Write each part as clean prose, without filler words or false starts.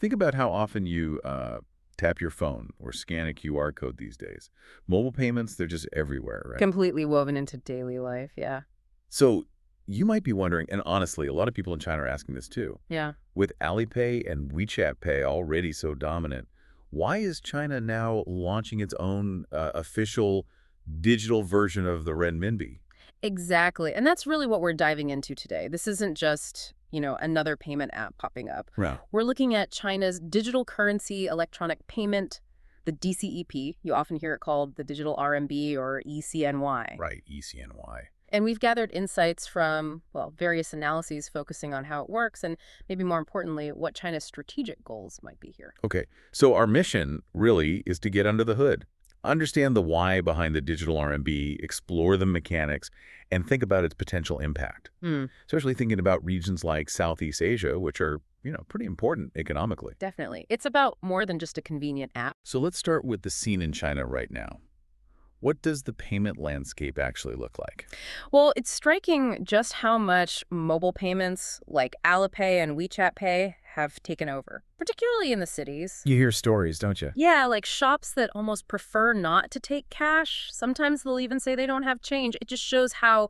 Think about how often you tap your phone or scan a QR code these days. Mobile payments, they're just everywhere, right? Completely woven into daily life, yeah. So you might be wondering, and honestly, a lot of people in China are asking this too, Yeah. with Alipay and WeChat Pay already so dominant, why is China now launching its own official digital version of the renminbi? Exactly. And that's really what we're diving into today. This isn't just, another payment app popping up. Yeah. We're looking at China's digital currency electronic payment, the DCEP. You often hear it called the digital RMB or ECNY. Right, ECNY. And we've gathered insights from, well, various analyses focusing on how it works and maybe more importantly, what China's strategic goals might be here. Okay, so our mission really is to get under the hood, understand the why behind the digital RMB, explore the mechanics, and think about its potential impact, Hmm. especially thinking about regions like Southeast Asia, which are, pretty important economically. Definitely. It's about more than just a convenient app. So let's start with the scene in China right now. What does the payment landscape actually look like? Well, it's striking just how much mobile payments like Alipay and WeChat Pay have taken over, particularly in the cities. You hear stories, don't you? Yeah, like shops that almost prefer not to take cash. Sometimes they'll even say they don't have change. It just shows how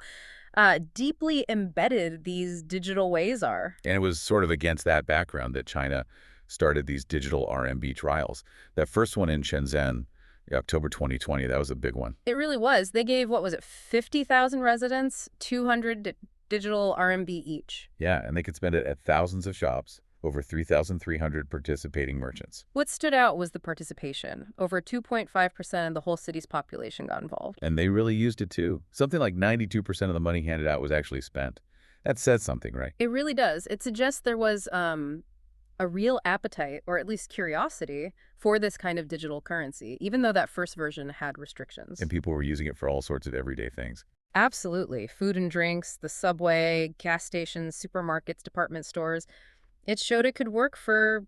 deeply embedded these digital ways are. And it was sort of against that background that China started these digital RMB trials. That first one in Shenzhen, October 2020, that was a big one. It really was. They gave, 50,000 residents, 200 digital RMB each. Yeah, and they could spend it at thousands of shops, over 3,300 participating merchants. What stood out was the participation. Over 2.5% of the whole city's population got involved. And they really used it too. Something like 92% of the money handed out was actually spent. That says something, right? It really does. It suggests there was a real appetite, or at least curiosity, for this kind of digital currency, even though that first version had restrictions. And people were using it for all sorts of everyday things. Absolutely. Food and drinks, the subway, gas stations, supermarkets, department stores. It showed it could work for,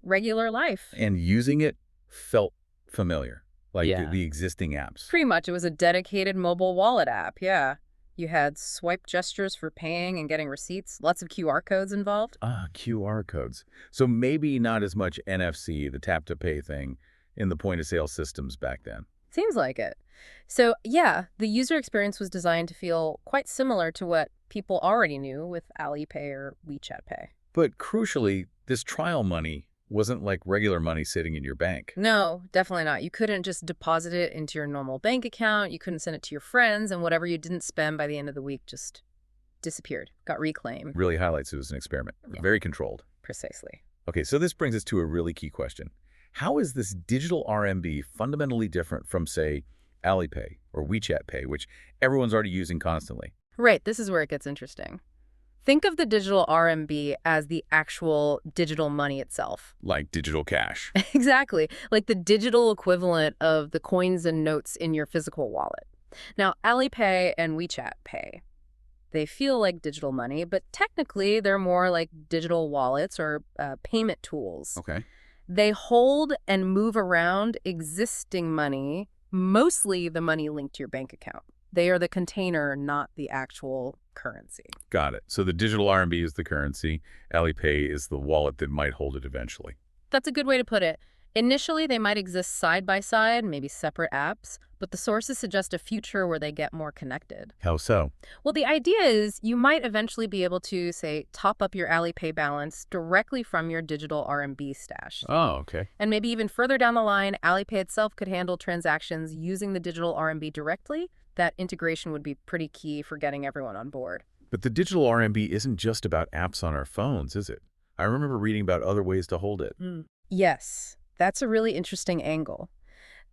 regular life. And using it felt familiar, like Yeah. the existing apps. Pretty much. It was a dedicated mobile wallet app, yeah. You had swipe gestures for paying and getting receipts, lots of QR codes involved. QR codes. So maybe not as much NFC, the tap-to-pay thing, in the point-of-sale systems back then. Seems like it. So, yeah, the user experience was designed to feel quite similar to what people already knew with Alipay or WeChat Pay. But crucially, this trial money wasn't like regular money sitting in your bank. No, definitely not. You couldn't just deposit it into your normal bank account. You couldn't send it to your friends, and whatever you didn't spend by the end of the week just disappeared, got reclaimed. Really highlights it was an experiment. Yeah. Very controlled. Precisely. Okay, so this brings us to a really key question. How is this digital RMB fundamentally different from, say, Alipay or WeChat Pay, which everyone's already using constantly? Right, this is where it gets interesting. Think of the digital RMB as the actual digital money itself. Like digital cash. Exactly, like the digital equivalent of the coins and notes in your physical wallet. Now, Alipay and WeChat Pay, they feel like digital money, but technically they're more like digital wallets or payment tools. Okay. They hold and move around existing money, mostly the money linked to your bank account. They are the container, not the actual currency. Got it. So the digital RMB is the currency. Alipay is the wallet that might hold it eventually. That's a good way to put it. Initially, they might exist side by side, maybe separate apps, but the sources suggest a future where they get more connected. How so? Well, the idea is you might eventually be able to, say, top up your Alipay balance directly from your digital RMB stash. Oh, okay. And maybe even further down the line, Alipay itself could handle transactions using the digital RMB directly. That integration would be pretty key for getting everyone on board. But the digital RMB isn't just about apps on our phones, is it? I remember reading about other ways to hold it. Yes, that's a really interesting angle.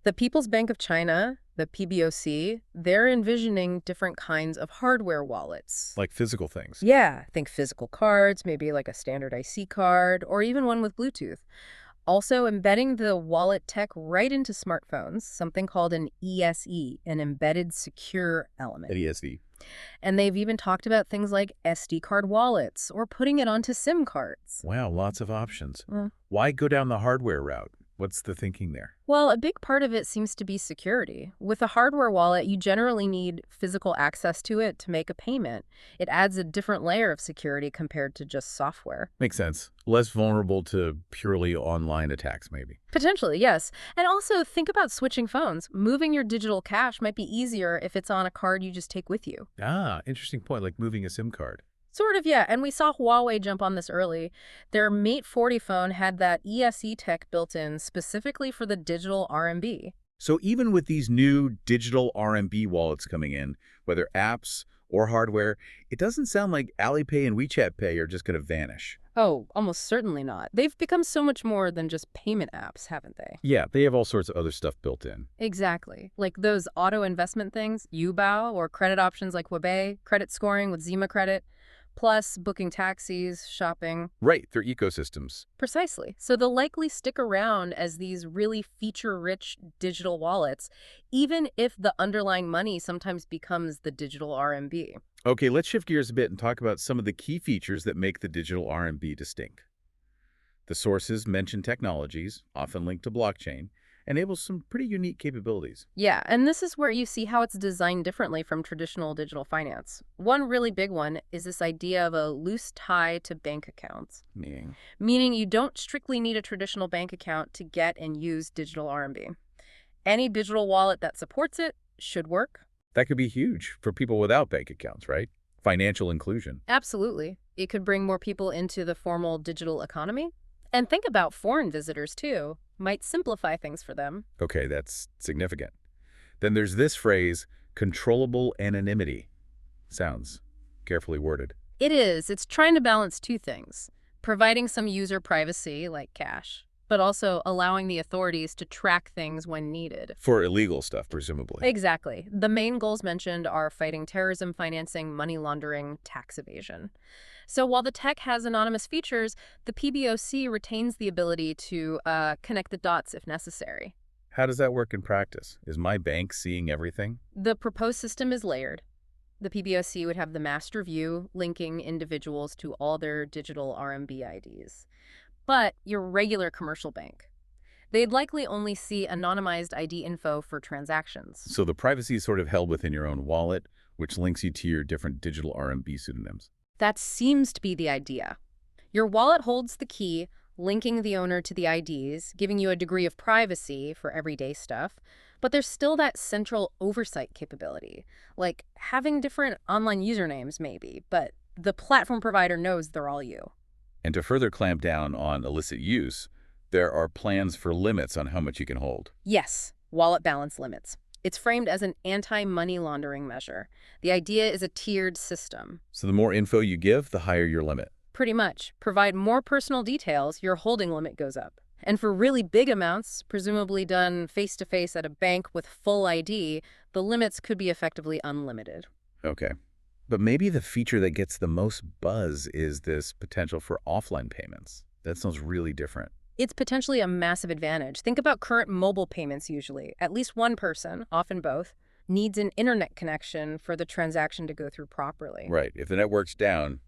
The People's Bank of China, the PBOC, they're envisioning different kinds of hardware wallets. Like physical things. Yeah, think physical cards, maybe like a standard IC card, or even one with Bluetooth. Also embedding the wallet tech right into smartphones, something called an ESE, an embedded secure element. ESD. And they've even talked about things like SD card wallets or putting it onto SIM cards. Wow, lots of options. Mm. Why go down the hardware route? What's the thinking there? Well, a big part of it seems to be security. With a hardware wallet, you generally need physical access to it to make a payment. It adds a different layer of security compared to just software. Makes sense. Less vulnerable to purely online attacks, maybe. Potentially, yes. And also, think about switching phones. Moving your digital cash might be easier if it's on a card you just take with you. Ah, interesting point, like moving a SIM card. Sort of, yeah. And we saw Huawei jump on this early. Their Mate 40 phone had that ESE tech built in specifically for the digital RMB. So even with these new digital RMB wallets coming in, whether apps or hardware, it doesn't sound like Alipay and WeChat Pay are just going to vanish. Oh, almost certainly not. They've become so much more than just payment apps, haven't they? Yeah, they have all sorts of other stuff built in. Exactly. Like those auto investment things, Yubao, or credit options like Webay, credit scoring with Zima Credit, plus booking taxis, shopping. Right, they're ecosystems. Precisely. So they'll likely stick around as these really feature-rich digital wallets, even if the underlying money sometimes becomes the digital RMB. Okay, let's shift gears a bit and talk about some of the key features that make the digital RMB distinct. The sources mention technologies, often linked to blockchain, enables some pretty unique capabilities. Yeah, and this is where you see how it's designed differently from traditional digital finance. One really big one is this idea of a loose tie to bank accounts, Meaning? meaning you don't strictly need a traditional bank account to get and use digital RMB. Any digital wallet that supports it should work. That could be huge for people without bank accounts, right? Financial inclusion. Absolutely. It could bring more people into the formal digital economy. And think about foreign visitors, too. Might simplify things for them. Okay, that's significant. Then there's this phrase, controllable anonymity. Sounds carefully worded. It is. It's trying to balance two things. Providing some user privacy, like cash, but also allowing the authorities to track things when needed. For illegal stuff, presumably. Exactly. The main goals mentioned are fighting terrorism financing, money laundering, tax evasion. So while the tech has anonymous features, the PBOC retains the ability to connect the dots if necessary. How does that work in practice? Is my bank seeing everything? The proposed system is layered. The PBOC would have the master view, linking individuals to all their digital RMB IDs. But your regular commercial bank, they'd likely only see anonymized ID info for transactions. So the privacy is sort of held within your own wallet, which links you to your different digital RMB pseudonyms. That seems to be the idea. Your wallet holds the key, linking the owner to the IDs, giving you a degree of privacy for everyday stuff, but there's still that central oversight capability, like having different online usernames maybe, but the platform provider knows they're all you. And to further clamp down on illicit use, there are plans for limits on how much you can hold. Yes, wallet balance limits. It's framed as an anti-money laundering measure. The idea is a tiered system. So the more info you give, the higher your limit. Pretty much. Provide more personal details, your holding limit goes up. And for really big amounts, presumably done face-to-face at a bank with full ID, the limits could be effectively unlimited. Okay. But maybe the feature that gets the most buzz is this potential for offline payments. That sounds really different. It's potentially a massive advantage. Think about current mobile payments usually. At least one person, often both, needs an internet connection for the transaction to go through properly. Right. If the network's down,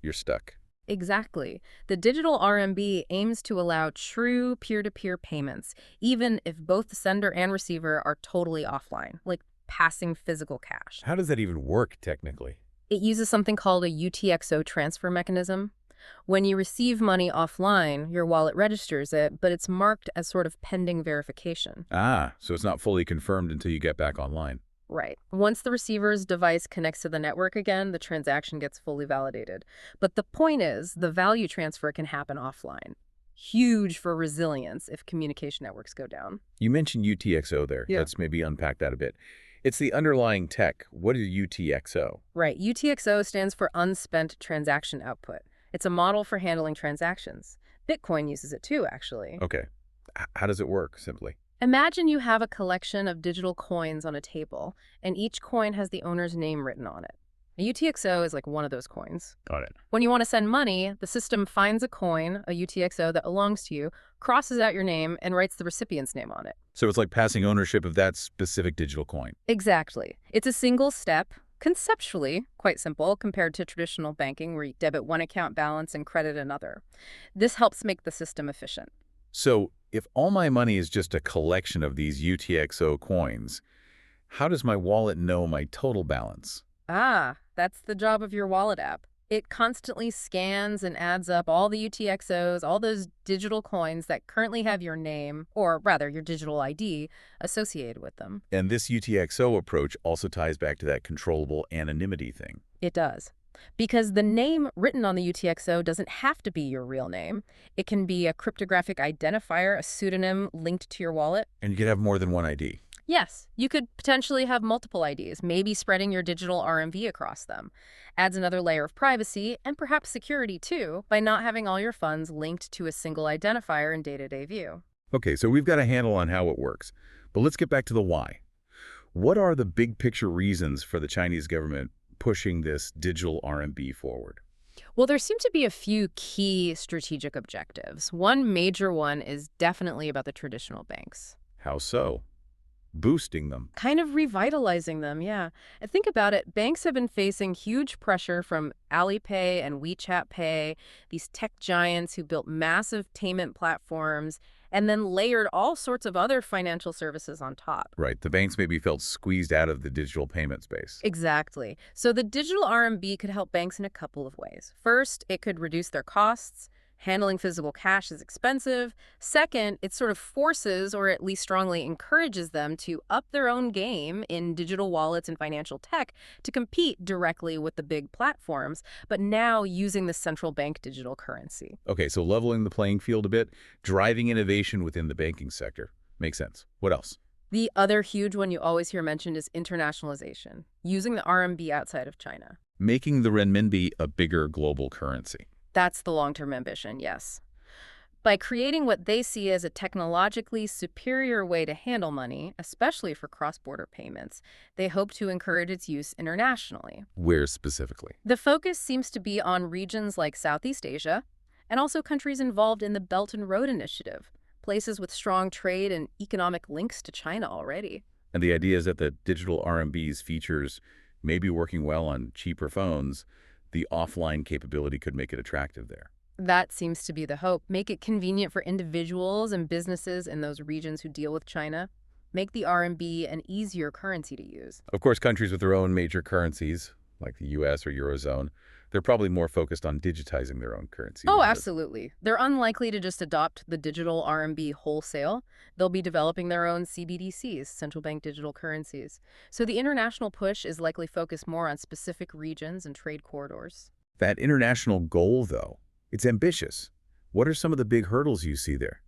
you're stuck. Exactly. The digital RMB aims to allow true peer-to-peer payments, even if both the sender and receiver are totally offline, like passing physical cash. How does that even work technically? It uses something called a UTXO transfer mechanism. When you receive money offline, your wallet registers it, but it's marked as sort of pending verification. Ah, so it's not fully confirmed until you get back online. Right. Once the receiver's device connects to the network again, the transaction gets fully validated. But the point is, the value transfer can happen offline. Huge for resilience if communication networks go down. You mentioned UTXO there. Yeah. Let's maybe unpack that a bit. It's the underlying tech. What is UTXO? Right. UTXO stands for Unspent Transaction Output. It's a model for handling transactions. Bitcoin uses it too, actually. Okay. How does it work, simply? Imagine you have a collection of digital coins on a table, and each coin has the owner's name written on it. A UTXO is like one of those coins. Got it. When you want to send money, the system finds a coin, a UTXO that belongs to you, crosses out your name, and writes the recipient's name on it. So it's like passing ownership of that specific digital coin. Exactly. It's a single step, conceptually quite simple compared to traditional banking where you debit one account balance and credit another. This helps make the system efficient. So if all my money is just a collection of these UTXO coins, how does my wallet know my total balance? Ah, that's the job of your wallet app. It constantly scans and adds up all the UTXOs, all those digital coins that currently have your name, or rather your digital ID, associated with them. And this UTXO approach also ties back to that controllable anonymity thing. It does. Because the name written on the UTXO doesn't have to be your real name. It can be a cryptographic identifier, a pseudonym linked to your wallet. And you could have more than one ID. Yes, you could potentially have multiple IDs, maybe spreading your digital RMB across them. Adds another layer of privacy and perhaps security too, by not having all your funds linked to a single identifier in day-to-day view. Okay, so we've got a handle on how it works. But let's get back to the why. What are the big picture reasons for the Chinese government pushing this digital RMB forward? Well, there seem to be a few key strategic objectives. One major one is definitely about the traditional banks. How so? Boosting them. Kind of revitalizing them, yeah. And think about it, banks have been facing huge pressure from Alipay and WeChat Pay, these tech giants who built massive payment platforms and then layered all sorts of other financial services on top. Right, the banks maybe felt squeezed out of the digital payment space. Exactly. So the digital RMB could help banks in a couple of ways. First, it could reduce their costs. Handling physical cash is expensive. Second, it sort of forces or at least strongly encourages them to up their own game in digital wallets and financial tech to compete directly with the big platforms, but now using the central bank digital currency. Okay, so leveling the playing field a bit, driving innovation within the banking sector. Makes sense. What else? The other huge one you always hear mentioned is internationalization, using the RMB outside of China. Making the renminbi a bigger global currency. That's the long-term ambition, yes. By creating what they see as a technologically superior way to handle money, especially for cross-border payments, they hope to encourage its use internationally. Where specifically? The focus seems to be on regions like Southeast Asia and also countries involved in the Belt and Road Initiative, places with strong trade and economic links to China already. And the idea is that the digital RMB's features may be working well on cheaper phones. The offline capability could make it attractive there. That seems to be the hope. Make it convenient for individuals and businesses in those regions who deal with China. Make the RMB an easier currency to use. Of course, countries with their own major currencies, like the US or Eurozone, they're probably more focused on digitizing their own currency. Oh, absolutely. They're unlikely to just adopt the digital RMB wholesale. They'll be developing their own CBDCs, central bank digital currencies. So the international push is likely focused more on specific regions and trade corridors. That international goal, though, it's ambitious. What are some of the big hurdles you see there,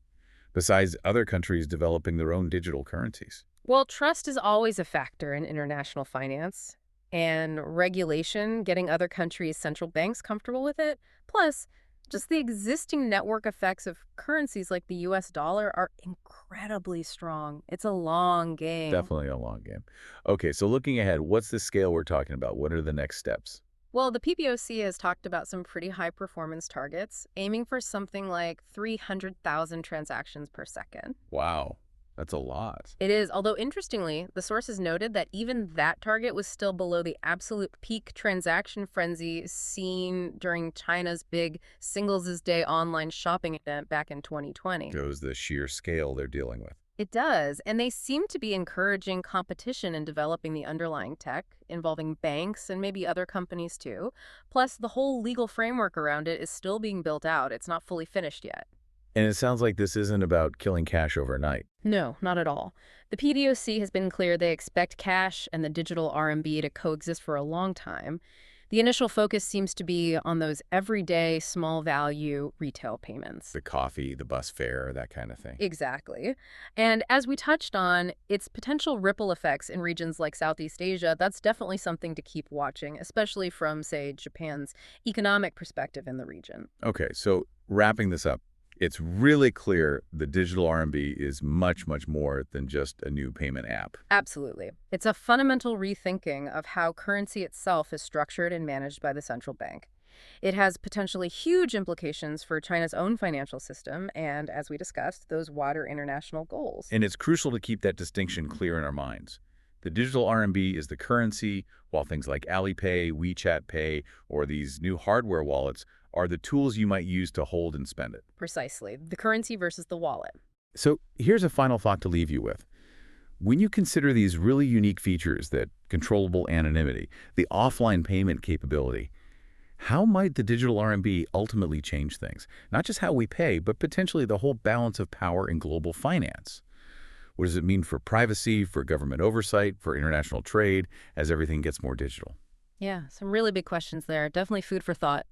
besides other countries developing their own digital currencies? Well, trust is always a factor in international finance. And regulation, getting other countries' central banks comfortable with it. Plus, just the existing network effects of currencies like the US dollar are incredibly strong. It's a long game. Definitely a long game. Okay, so looking ahead, what's the scale we're talking about? What are the next steps? Well, the PBOC has talked about some pretty high performance targets, aiming for something like 300,000 transactions per second. Wow, that's a lot. It is, although interestingly, the sources noted that even that target was still below the absolute peak transaction frenzy seen during China's big Singles' Day online shopping event back in 2020. Shows the sheer scale they're dealing with. It does, and they seem to be encouraging competition in developing the underlying tech, involving banks and maybe other companies too. Plus, the whole legal framework around it is still being built out. It's not fully finished yet. And it sounds like this isn't about killing cash overnight. No, not at all. The PDOC has been clear they expect cash and the digital RMB to coexist for a long time. The initial focus seems to be on those everyday small value retail payments. The coffee, the bus fare, that kind of thing. Exactly. And as we touched on, its potential ripple effects in regions like Southeast Asia, that's definitely something to keep watching, especially from, say, Japan's economic perspective in the region. Okay, so wrapping this up, it's really clear the digital RMB is much, much more than just a new payment app. Absolutely. It's a fundamental rethinking of how currency itself is structured and managed by the central bank. It has potentially huge implications for China's own financial system and, as we discussed, those wider international goals. And it's crucial to keep that distinction clear in our minds. The digital RMB is the currency, while things like Alipay, WeChat Pay, or these new hardware wallets are the tools you might use to hold and spend it. Precisely. The currency versus the wallet. So here's a final thought to leave you with. When you consider these really unique features, that controllable anonymity, the offline payment capability, how might the digital RMB ultimately change things? Not just how we pay, but potentially the whole balance of power in global finance. What does it mean for privacy, for government oversight, for international trade, as everything gets more digital? Yeah, some really big questions there. Definitely food for thought.